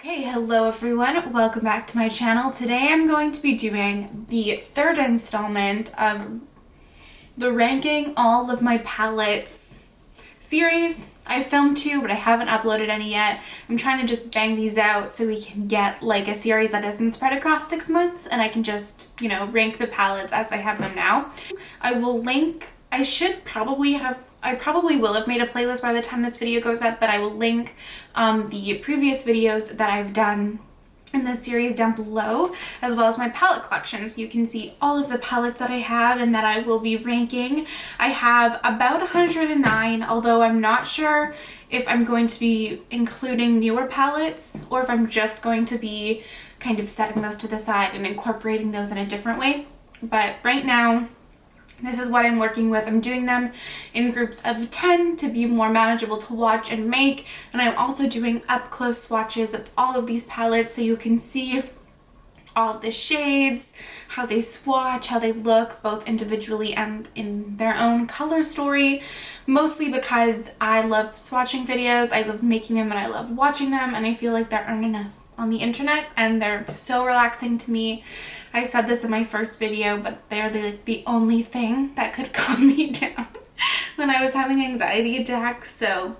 Okay, hello everyone, welcome back to my channel. Today I'm going to be doing the third installment of the ranking all of my palettes series. I filmed two, but I haven't uploaded any yet. I'm trying to just bang these out so we can get like a series that isn't spread across 6 months and I can just, you know, rank the palettes as I have them now. I will link, I probably will have made a playlist by the time this video goes up, but I will link the previous videos that I've done in this series down below, as well as my palette collections. You can see all of the palettes that I have and that I will be ranking. I have about 109, although I'm not sure if I'm going to be including newer palettes or if I'm just going to be kind of setting those to the side and incorporating those in a different way. But right now, this is what I'm working with. I'm doing them in groups of 10 to be more manageable to watch and make. And I'm also doing up close swatches of all of these palettes so you can see all of the shades, how they swatch, how they look both individually and in their own color story. Mostly because I love swatching videos, I love making them and I love watching them, and I feel like there aren't enough on the internet and they're so relaxing to me. I said this in my first video, but they're the only thing that could calm me down when I was having anxiety attacks. So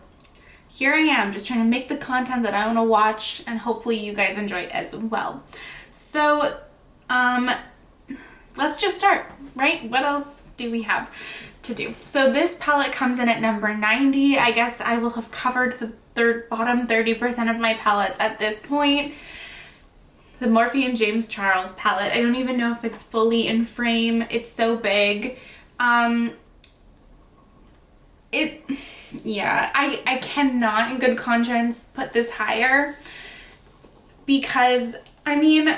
here I am, just trying to make the content that I want to watch, and hopefully you guys enjoy it as well. So let's just start, right? What else do we have to do? So this palette comes in at number 90. I guess I will have covered the bottom 30% of my palettes at this point. The Morphe and James Charles palette. I don't even know if it's fully in frame. It's so big. I cannot in good conscience put this higher because, I mean,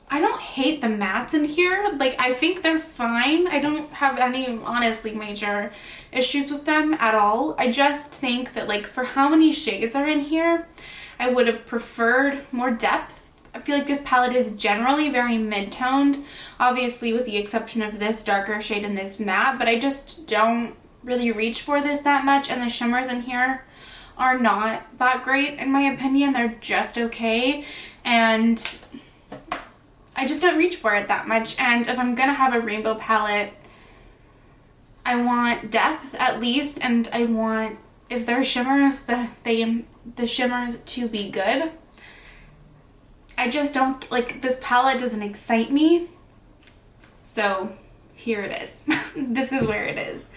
I don't hate the mattes in here. Like, I think they're fine. I don't have any, honestly, major issues with them at all. I just think that, like, for how many shades are in here, I would have preferred more depth. I feel like this palette is generally very mid-toned, obviously with the exception of this darker shade and this matte, but I just don't really reach for this that much, and the shimmers in here are not that great in my opinion. They're just okay, and I just don't reach for it that much. And if I'm gonna have a rainbow palette, I want depth at least, and I want, if there are shimmers, the shimmers to be good. I just don't, like, this palette doesn't excite me, so here it is. This is where it is.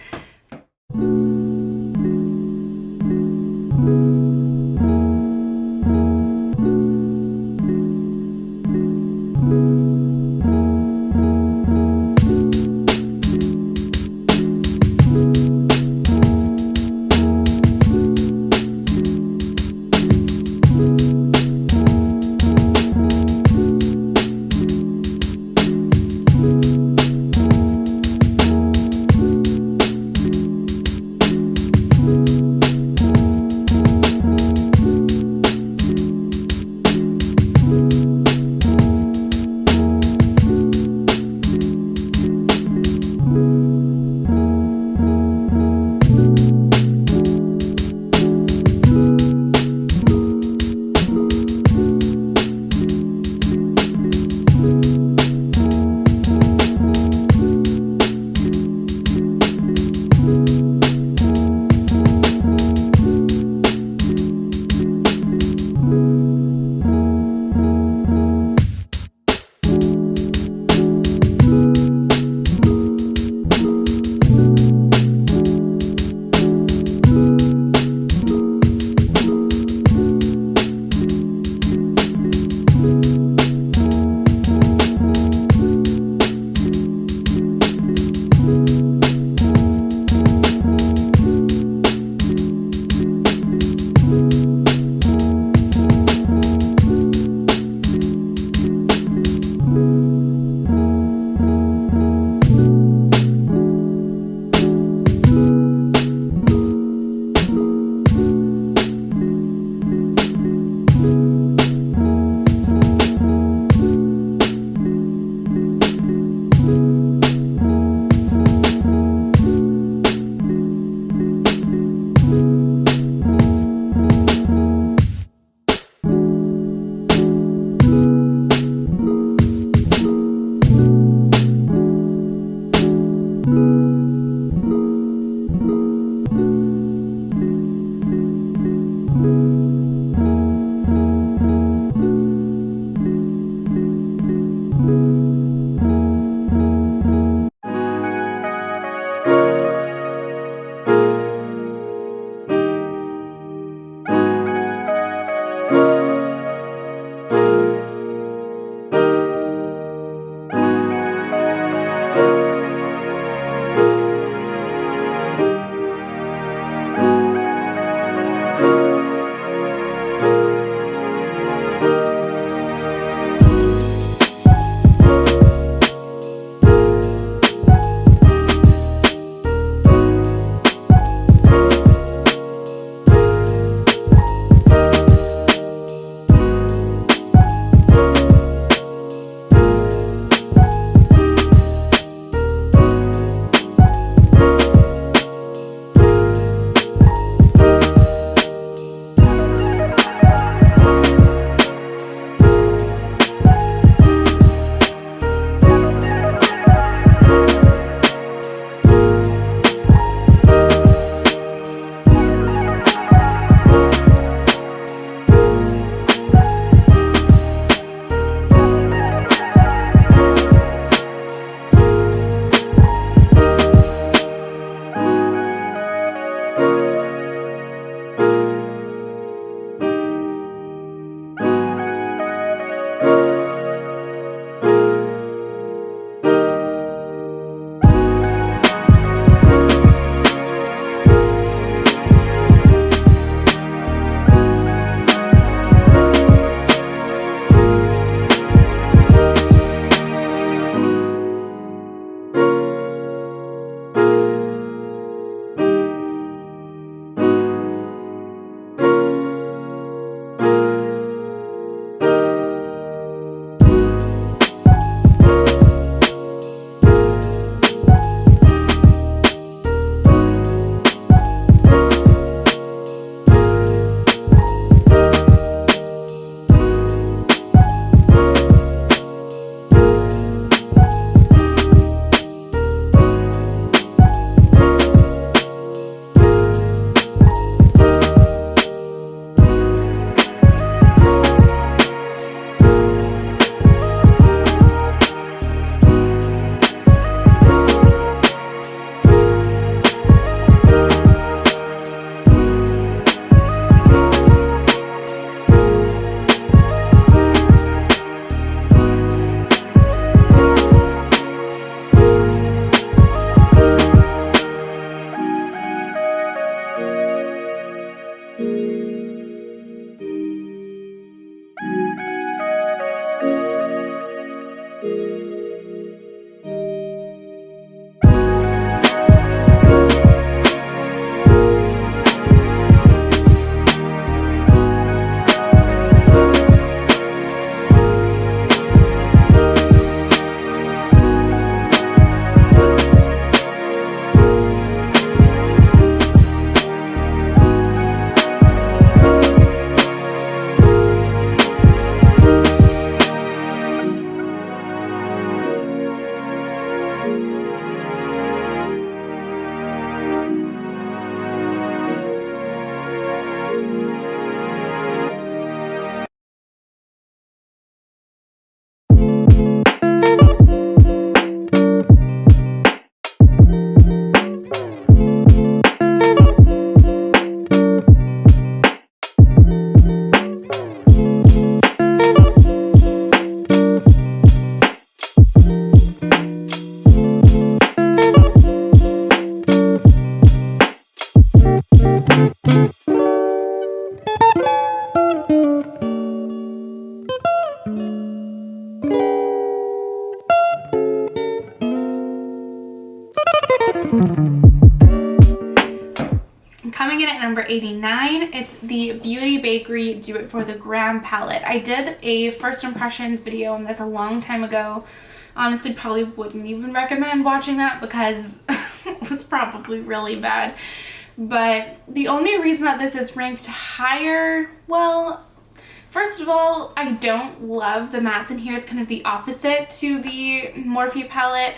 number 89. It's the Beauty Bakerie Do It For The Gram palette. I did a first impressions video on this a long time ago. Honestly, probably wouldn't even recommend watching that because it was probably really bad. But the only reason that this is ranked higher, well, first of all, I don't love the mattes in here. It's kind of the opposite to the Morphe palette.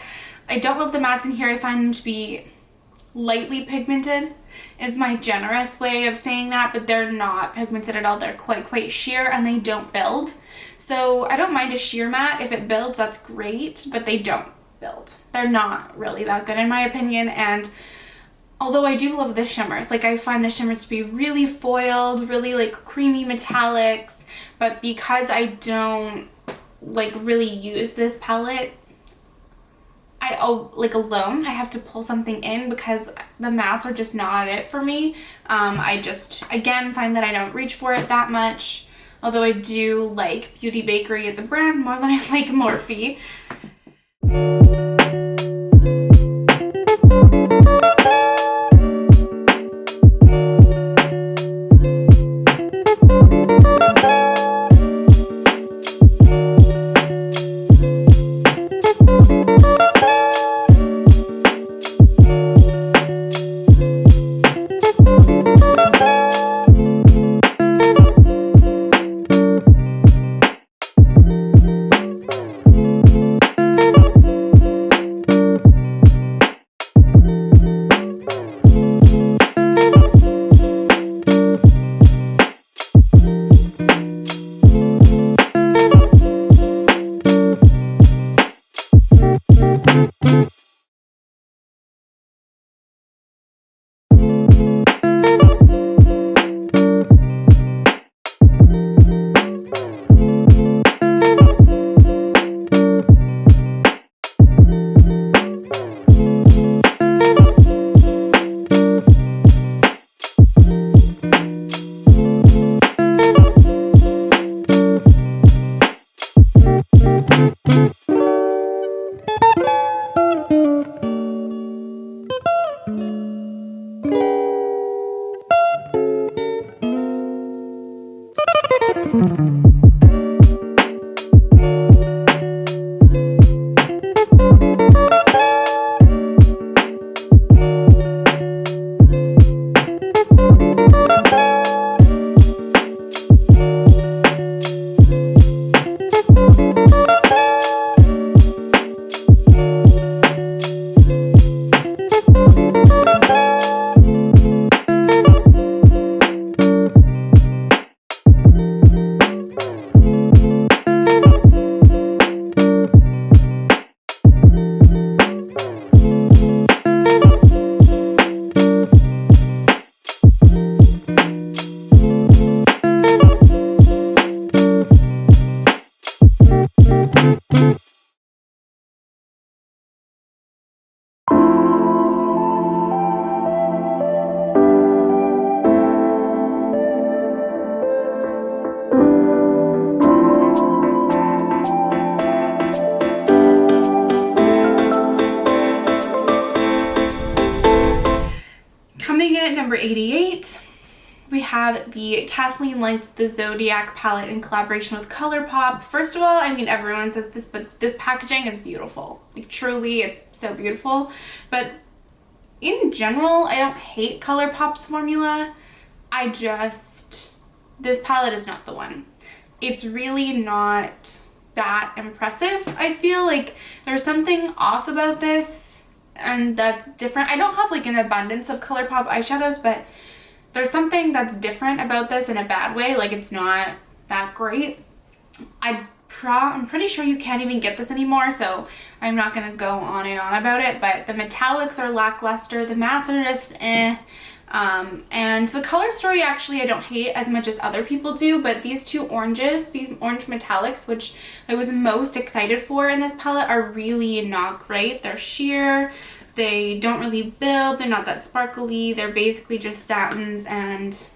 I don't love the mattes in here. I find them to be lightly pigmented is my generous way of saying that, but they're not pigmented at all. They're quite sheer and they don't build. So I don't mind a sheer matte. If it builds, that's great, but they don't build. They're not really that good in my opinion. And although I do love the shimmers, like I find the shimmers to be really foiled, really like creamy metallics, but because I don't like really use this palette alone, I have to pull something in because the mattes are just not it for me. I just, again, find that I don't reach for it that much, although I do like Beauty Bakerie as a brand more than I like Morphe. Number 88, we have the Kathleen Lights the Zodiac palette in collaboration with ColourPop. First of all, I mean, everyone says this, but this packaging is beautiful. Like, truly, it's so beautiful. But in general, I don't hate ColourPop's formula. This palette is not the one. It's really not that impressive. I feel like there's something off about this, and that's different. I don't have like an abundance of ColourPop eyeshadows, but there's something that's different about this in a bad way. Like, it's not that great. I'm pretty sure you can't even get this anymore, so I'm not gonna go on and on about it, but the metallics are lackluster, the mattes are just and the color story, actually, I don't hate as much as other people do, but these two oranges, these orange metallics, which I was most excited for in this palette, are really not great. They're sheer, they don't really build, they're not that sparkly, they're basically just satins, and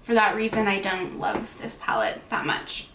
for that reason I don't love this palette that much.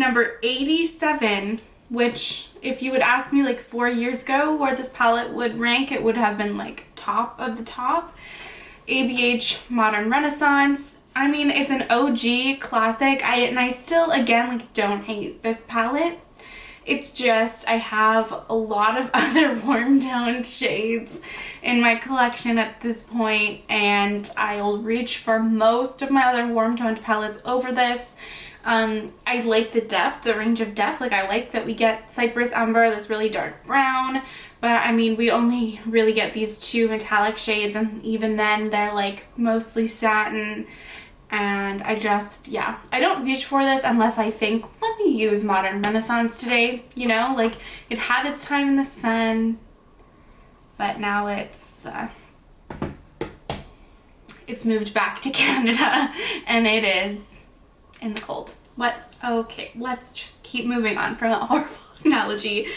number 87, which if you would ask me like 4 years ago where this palette would rank, it would have been like top of the top. ABH Modern Renaissance. I mean, it's an OG classic. I still, again, like, don't hate this palette. It's just, I have a lot of other warm toned shades in my collection at this point, and I'll reach for most of my other warm toned palettes over this. I like the depth, the range of depth. Like, I like that we get Cypress Umber, this really dark brown, but I mean, we only really get these two metallic shades, and even then they're like mostly satin. And I just, yeah, I don't reach for this unless I think, let me use Modern Renaissance today, you know, like it had its time in the sun, but now it's moved back to Canada and it is in the cold. What? Okay, let's just keep moving on from that horrible analogy.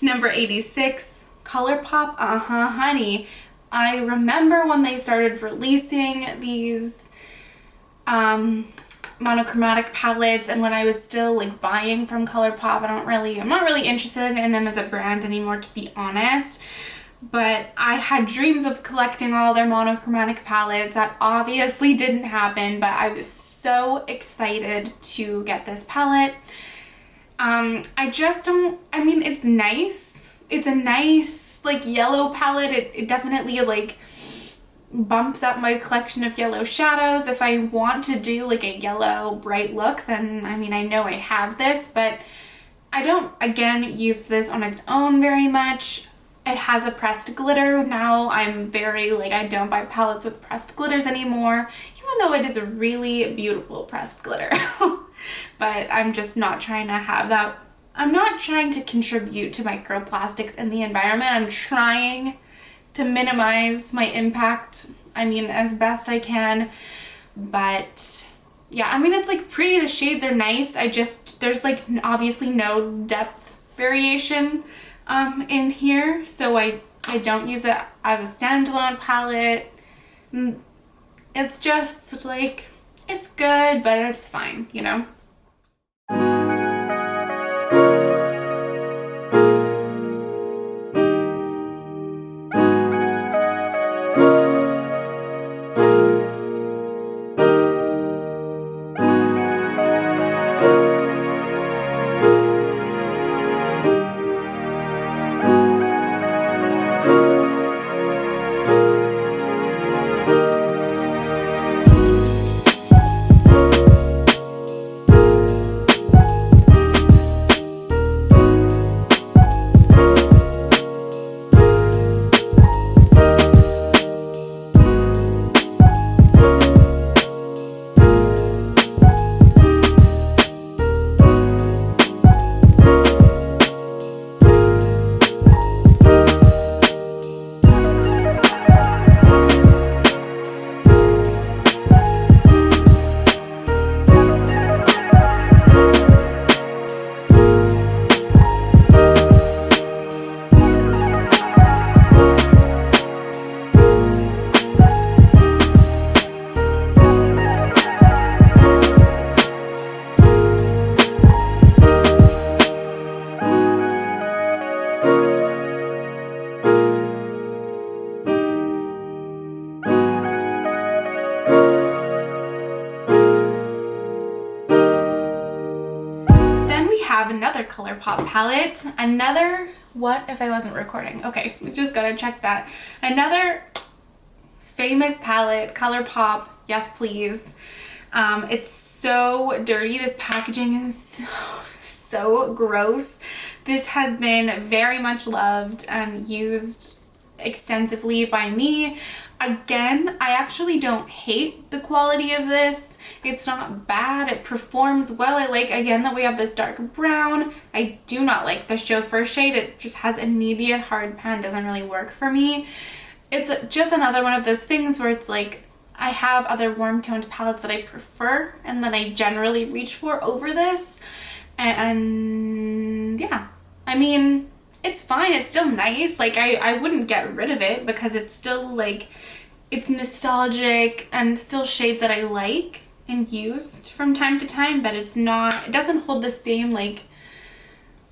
Number 86, ColourPop Honey. I remember when they started releasing these monochromatic palettes, and when I was still like buying from ColourPop, I'm not really interested in them as a brand anymore, to be honest. But I had dreams of collecting all their monochromatic palettes. That obviously didn't happen, but I was so excited to get this palette. I mean, it's nice. It's a nice, like, yellow palette. It definitely, like, bumps up my collection of yellow shadows. If I want to do, like, a yellow bright look, then, I mean, I know I have this, but I don't, again, use this on its own very much. It has a pressed glitter. Now I'm very, like, I don't buy palettes with pressed glitters anymore, even though it is a really beautiful pressed glitter. But I'm just not trying to have that. I'm not trying to contribute to microplastics in the environment. I'm trying to minimize my impact, I mean, as best I can. But yeah, I mean, it's like pretty. The shades are nice. There's like obviously no depth variation in here, so I don't use it as a standalone palette. It's just like, it's good, but it's fine, you know? have another ColourPop palette. Another, what if I wasn't recording? Okay, we just gotta check that. Another famous palette, ColourPop Yes Please. It's so dirty. This packaging is so gross. This has been very much loved and used extensively by me. Again, I actually don't hate the quality of this. It's not bad. It performs well. I like, again, that we have this dark brown. I do not like the chauffeur shade. It just has immediate hard pan. Doesn't really work for me. It's just another one of those things where it's like, I have other warm toned palettes that I prefer and that I generally reach for over this. And yeah, I mean, it's fine. It's still nice. Like, I wouldn't get rid of it because it's still like, it's nostalgic and still shade that I like and used from time to time, but it's not, it doesn't hold the same like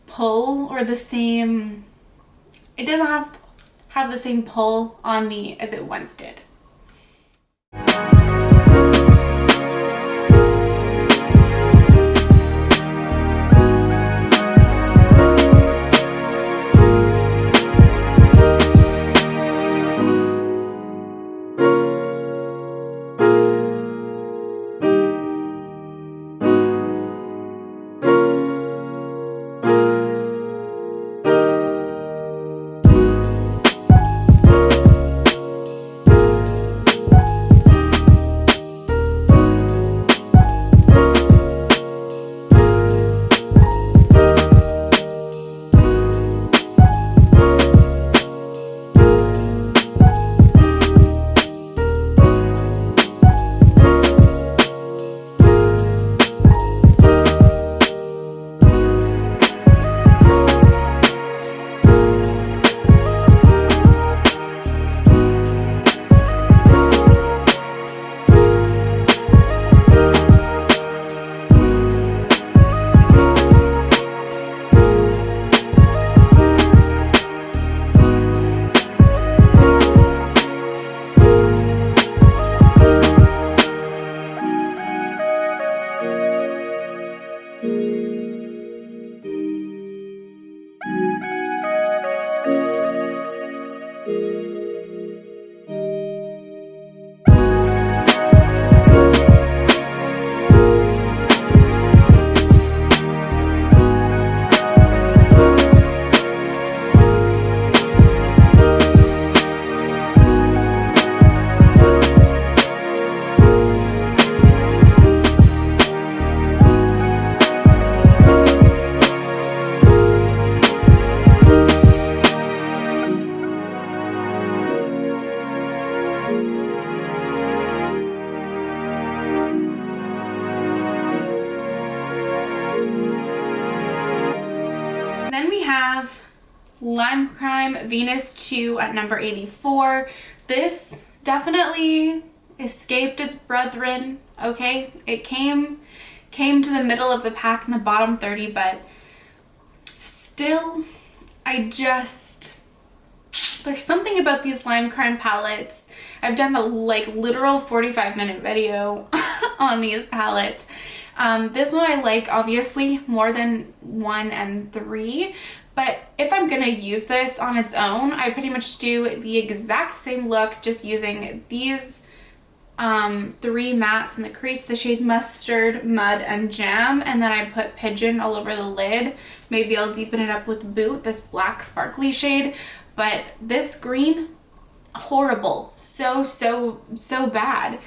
pull or the same, it doesn't have the same pull on me as it once did. Then we have Lime Crime Venus 2 at number 84. This definitely escaped its brethren, okay? It came to the middle of the pack in the bottom 30, but still, there's something about these Lime Crime palettes. I've done a like literal 45-minute video on these palettes. This one I like obviously more than 1 and 3, but if I'm gonna use this on its own, I pretty much do the exact same look, just using these 3 mattes in the crease, the shade Mustard, Mud, and Jam, and then I put Pigeon all over the lid. Maybe I'll deepen it up with Boot, this black sparkly shade, but this green, horrible. So bad.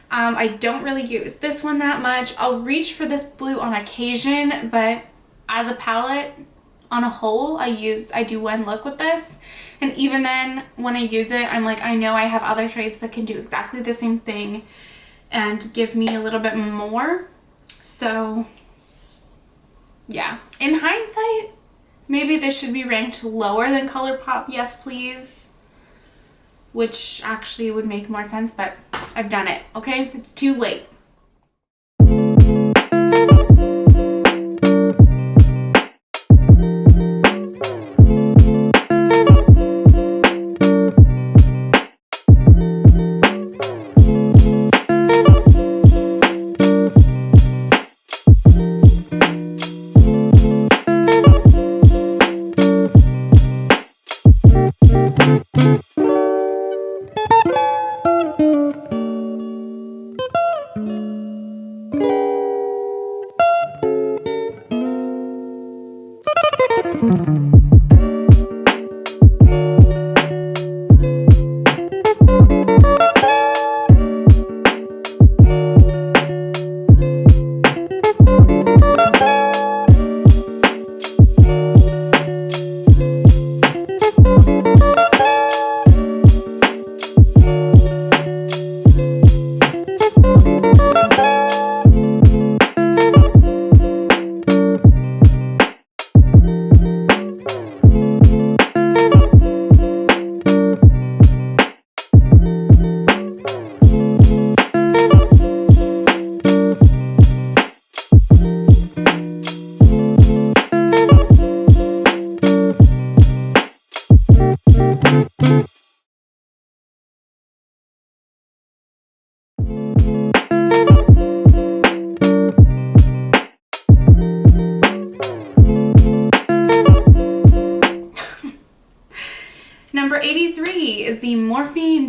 I don't really use this one that much. I'll reach for this blue on occasion, but as a palette on a whole, I do one look with this, and even then when I use it, I'm like, I know I have other shades that can do exactly the same thing and give me a little bit more. So yeah, in hindsight, maybe this should be ranked lower than ColourPop Yes Please, which actually would make more sense, but I've done it, okay? It's too late.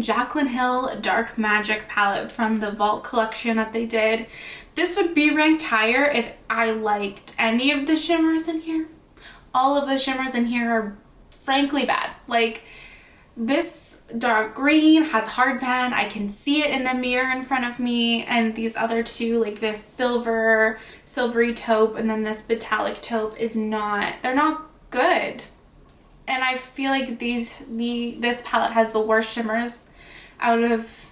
Jaclyn Hill Dark Magic palette from the Vault collection that they did. This would be ranked higher if I liked any of the shimmers in here. All of the shimmers in here are frankly bad. Like, this dark green has hard pan. I can see it in the mirror in front of me, and these other two, like this silvery taupe and then this metallic taupe, they're not good. And I feel like this palette has the worst shimmers out of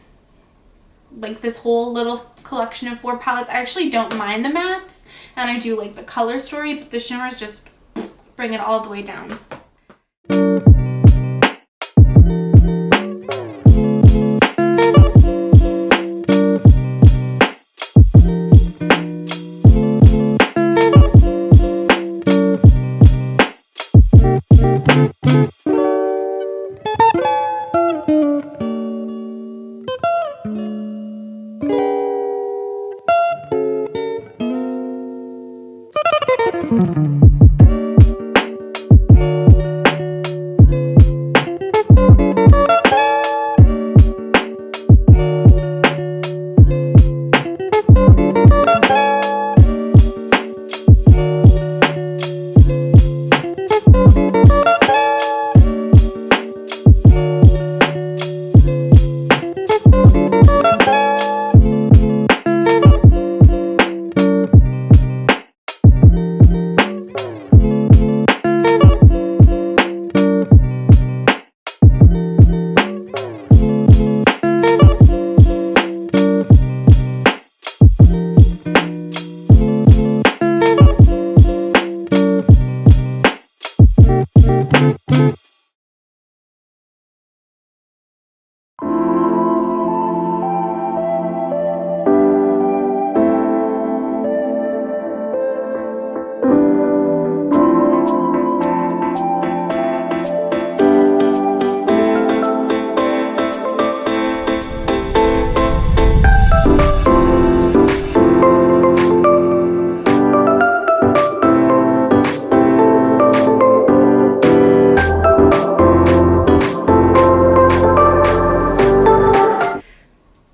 like this whole little collection of 4 palettes. I actually don't mind the mattes, and I do like the color story, but the shimmers just bring it all the way down.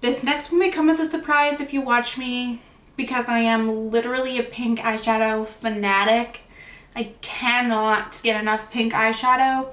This next one may come as a surprise if you watch me, because I am literally a pink eyeshadow fanatic. I cannot get enough pink eyeshadow.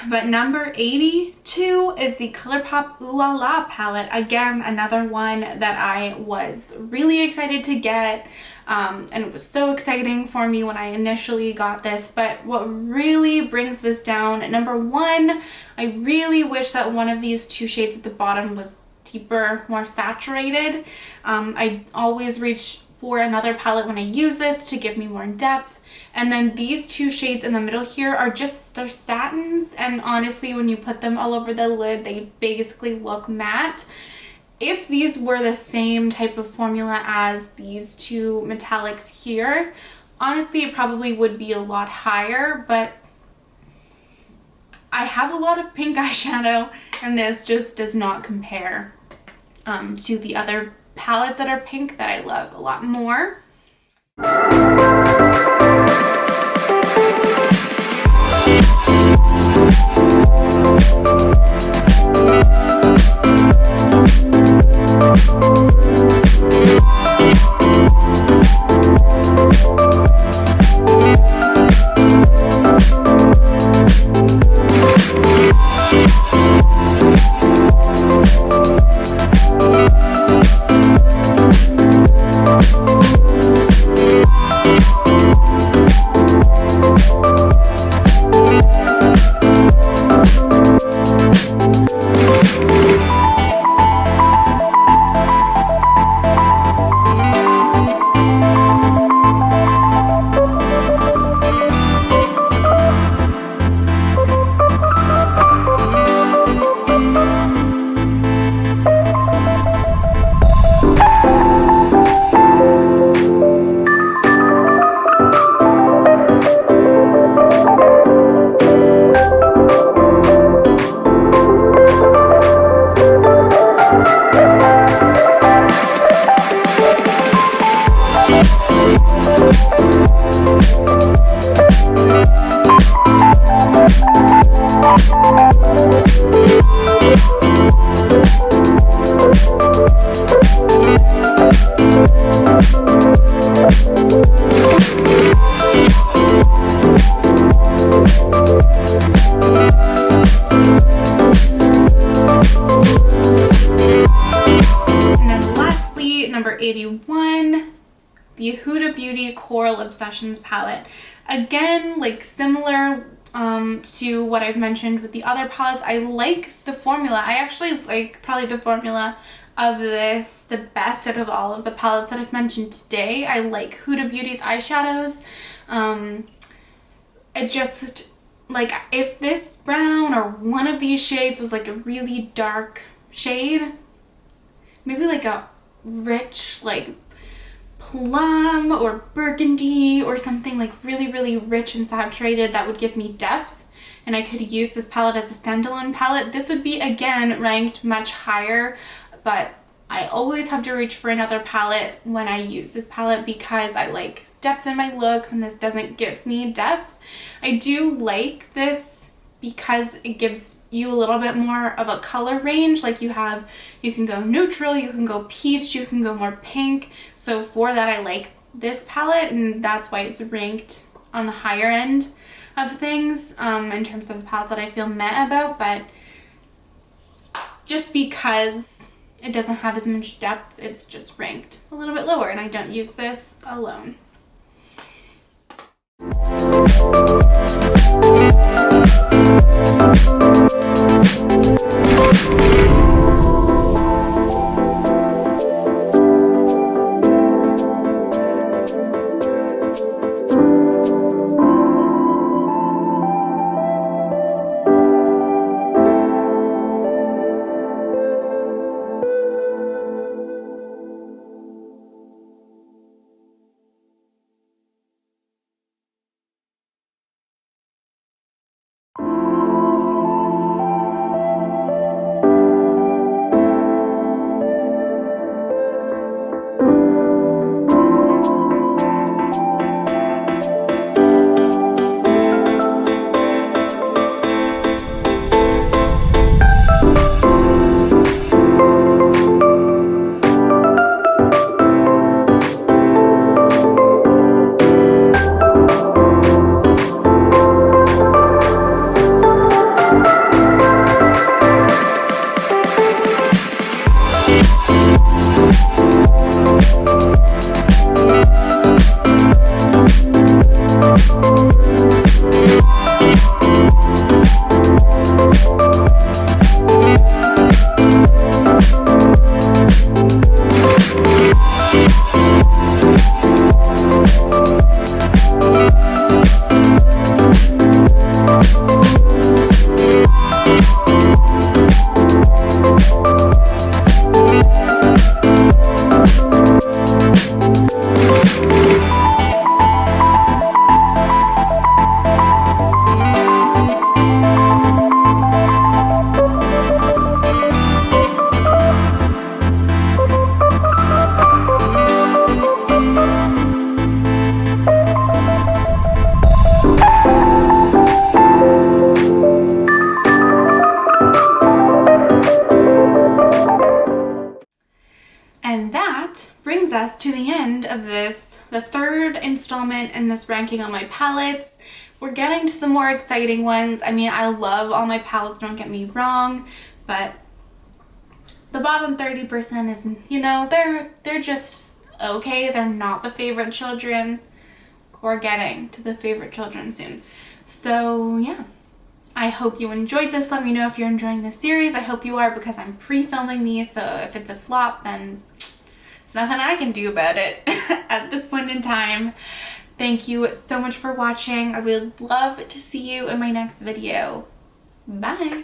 But number 82 is the ColourPop Ooh La La palette. Again, another one that I was really excited to get. And it was so exciting for me when I initially got this. But what really brings this down, at number 1, I really wish that one of these 2 shades at the bottom was deeper, more saturated. I always reach for another palette when I use this to give me more depth. And then these 2 shades in the middle here are they're satins, and honestly when you put them all over the lid they basically look matte. If these were the same type of formula as these 2 metallics here, honestly it probably would be a lot higher, but I have a lot of pink eyeshadow and this just does not compare to the other palettes that are pink that I love a lot more. 81, the Huda Beauty Coral Obsessions palette. Again, like similar to what I've mentioned with the other palettes, I like the formula. I actually like probably the formula of this the best out of all of the palettes that I've mentioned today. I like Huda Beauty's eyeshadows. It just, like, if this brown or one of these shades was like a really dark shade, maybe like a rich like plum or burgundy or something like really, really rich and saturated, that would give me depth, and I could use this palette as a standalone palette, this would be again ranked much higher. But I always have to reach for another palette when I use this palette because I like depth in my looks and this doesn't give me depth. I do like this because it gives you a little bit more of a color range. Like you can go neutral, you can go peach, you can go more pink. So for that, I like this palette, and that's why it's ranked on the higher end of things in terms of the palettes that I feel meh about. But just because it doesn't have as much depth, it's just ranked a little bit lower, and I don't use this alone. Us to the end of this, the third installment in this ranking on my palettes. We're getting to the more exciting ones. I mean, I love all my palettes, don't get me wrong, but the bottom 30% is, you know, they're just okay. They're not the favorite children. We're getting to the favorite children soon. So yeah, I hope you enjoyed this. Let me know if you're enjoying this series. I hope you are, because I'm pre-filming these, so if it's a flop, then nothing I can do about it at this point in time. Thank you so much for watching. I would love to see you in my next video. Bye.